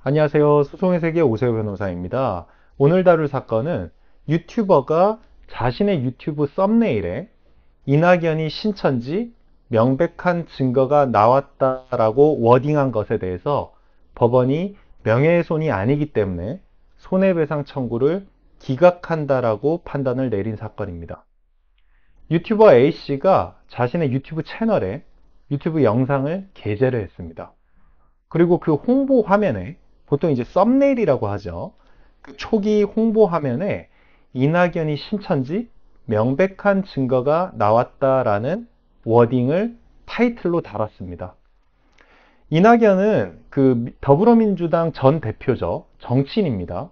안녕하세요. 소송의 세계 오세호 변호사입니다. 오늘 다룰 사건은 유튜버가 자신의 유튜브 썸네일에 이낙연이 신천지 명백한 증거가 나왔다라고 워딩한 것에 대해서 법원이 명예훼손이 아니기 때문에 손해배상 청구를 기각한다라고 판단을 내린 사건입니다. 유튜버 A씨가 자신의 유튜브 채널에 유튜브 영상을 게재를 했습니다. 그리고 그 홍보 화면에 보통 이제 썸네일이라고 하죠. 그 초기 홍보 화면에 이낙연이 신천지 명백한 증거가 나왔다라는 워딩을 타이틀로 달았습니다. 이낙연은 그 더불어민주당 전 대표죠. 정치인입니다.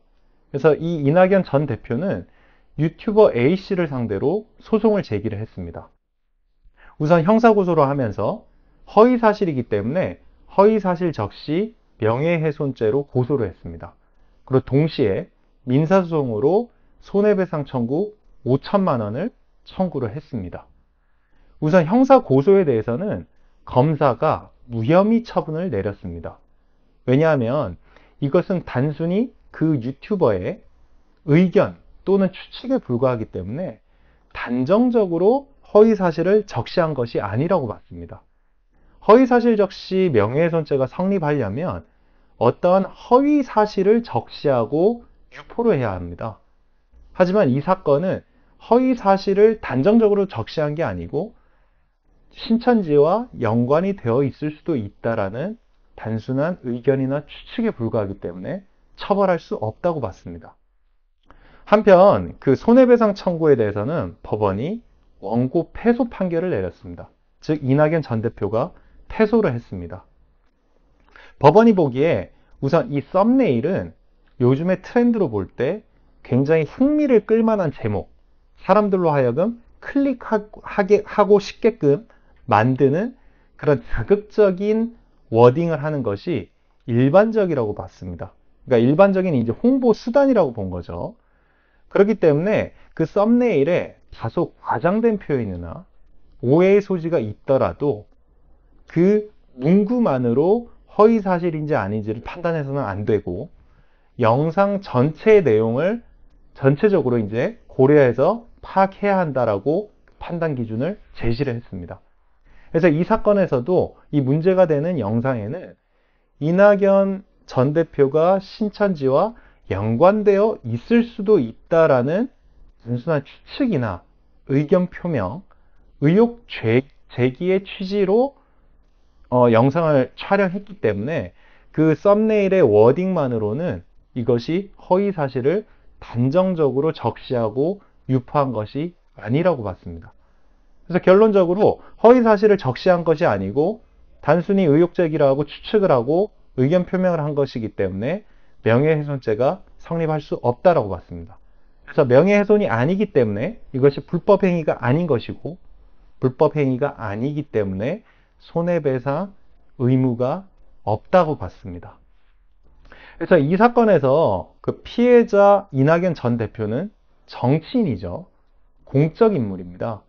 그래서 이 이낙연 전 대표는 유튜버 A씨를 상대로 소송을 제기를 했습니다. 우선 형사고소를 하면서 허위사실이기 때문에 허위사실 적시 명예훼손죄로 고소를 했습니다. 그리고 동시에 민사소송으로 손해배상 청구 5천만 원을 청구를 했습니다. 우선 형사고소에 대해서는 검사가 무혐의 처분을 내렸습니다. 왜냐하면 이것은 단순히 그 유튜버의 의견 또는 추측에 불과하기 때문에 단정적으로 허위사실을 적시한 것이 아니라고 봤습니다. 허위사실 적시 명예훼손죄가 성립하려면 어떠한 허위사실을 적시하고 유포를 해야 합니다. 하지만 이 사건은 허위사실을 단정적으로 적시한 게 아니고 신천지와 연관이 되어 있을 수도 있다라는 단순한 의견이나 추측에 불과하기 때문에 처벌할 수 없다고 봤습니다. 한편 그 손해배상 청구에 대해서는 법원이 원고 패소 판결을 내렸습니다. 즉 이낙연 전 대표가 패소를 했습니다. 법원이 보기에 우선 이 썸네일은 요즘의 트렌드로 볼 때 굉장히 흥미를 끌만한 제목, 사람들로 하여금 클릭하고 싶게끔 만드는 그런 자극적인 워딩을 하는 것이 일반적이라고 봤습니다. 그러니까 일반적인 이제 홍보 수단이라고 본 거죠. 그렇기 때문에 그 썸네일에 다소 과장된 표현이나 오해의 소지가 있더라도 그 문구만으로 허위사실인지 아닌지를 판단해서는 안 되고 영상 전체의 내용을 전체적으로 이제 고려해서 파악해야 한다라고 판단 기준을 제시를 했습니다. 그래서 이 사건에서도 이 문제가 되는 영상에는 이낙연 전 대표가 신천지와 연관되어 있을 수도 있다라는 단순한 추측이나 의견 표명, 의혹 제기의 취지로 영상을 촬영했기 때문에 그 썸네일의 워딩만으로는 이것이 허위사실을 단정적으로 적시하고 유포한 것이 아니라고 봤습니다. 그래서 결론적으로 허위사실을 적시한 것이 아니고 단순히 의혹 제기를 하고 추측을 하고 의견 표명을 한 것이기 때문에 명예훼손죄가 성립할 수 없다라고 봤습니다. 그래서 명예훼손이 아니기 때문에 이것이 불법행위가 아닌 것이고 불법행위가 아니기 때문에 손해배상 의무가 없다고 봤습니다. 그래서 이 사건에서 그 피해자 이낙연 전 대표는 정치인이죠. 공적 인물입니다.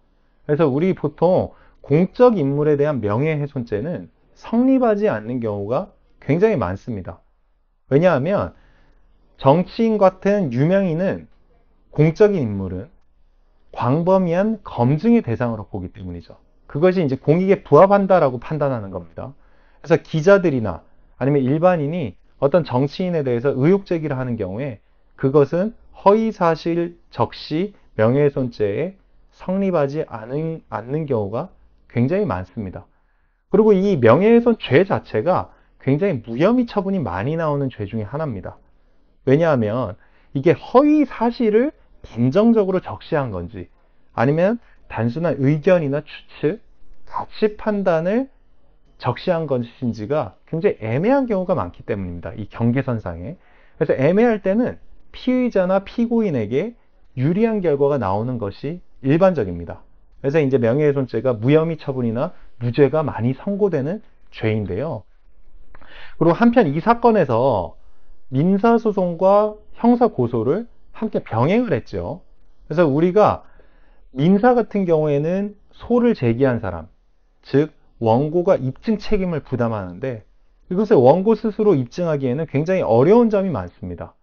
그래서 우리 보통 공적 인물에 대한 명예훼손죄는 성립하지 않는 경우가 굉장히 많습니다. 왜냐하면 정치인 같은 유명인은 공적인 인물은 광범위한 검증의 대상으로 보기 때문이죠. 그것이 이제 공익에 부합한다라고 판단하는 겁니다. 그래서 기자들이나 아니면 일반인이 어떤 정치인에 대해서 의혹 제기를 하는 경우에 그것은 허위사실 적시 명예훼손죄에 성립하지 않는 경우가 굉장히 많습니다. 그리고 이 명예훼손 죄 자체가 굉장히 무혐의 처분이 많이 나오는 죄 중에 하나입니다. 왜냐하면 이게 허위사실을 단정적으로 적시한 건지 아니면 단순한 의견이나 추측, 가치 판단을 적시한 것인지가 굉장히 애매한 경우가 많기 때문입니다. 이 경계선상에. 그래서 애매할 때는 피의자나 피고인에게 유리한 결과가 나오는 것이 일반적입니다. 그래서 이제 명예훼손죄가 무혐의 처분이나 무죄가 많이 선고되는 죄인데요. 그리고 한편 이 사건에서 민사소송과 형사고소를 함께 병행을 했죠. 그래서 우리가 민사 같은 경우에는 소를 제기한 사람, 즉 원고가 입증 책임을 부담하는데 이것을 원고 스스로 입증하기에는 굉장히 어려운 점이 많습니다.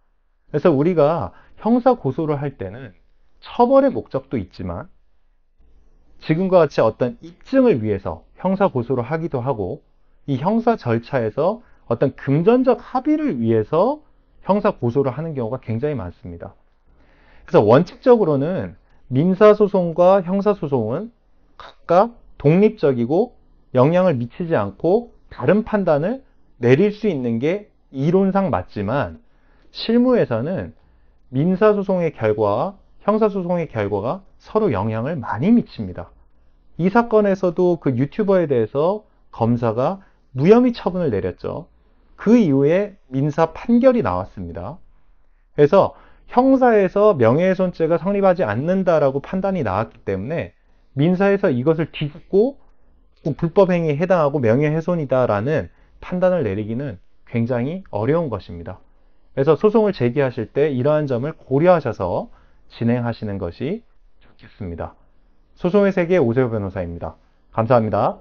그래서 우리가 형사 고소를 할 때는 처벌의 목적도 있지만 지금과 같이 어떤 입증을 위해서 형사 고소를 하기도 하고 이 형사 절차에서 어떤 금전적 합의를 위해서 형사 고소를 하는 경우가 굉장히 많습니다. 그래서 원칙적으로는 민사소송과 형사소송은 각각 독립적이고 영향을 미치지 않고 다른 판단을 내릴 수 있는 게 이론상 맞지만 실무에서는 민사소송의 결과와 형사소송의 결과가 서로 영향을 많이 미칩니다. 이 사건에서도 그 유튜버에 대해서 검사가 무혐의 처분을 내렸죠. 그 이후에 민사 판결이 나왔습니다. 그래서 형사에서 명예훼손죄가 성립하지 않는다라고 판단이 나왔기 때문에 민사에서 이것을 뒤집고 불법행위에 해당하고 명예훼손이다라는 판단을 내리기는 굉장히 어려운 것입니다. 그래서 소송을 제기하실 때 이러한 점을 고려하셔서 진행하시는 것이 좋겠습니다. 소송의 세계 오세호 변호사입니다. 감사합니다.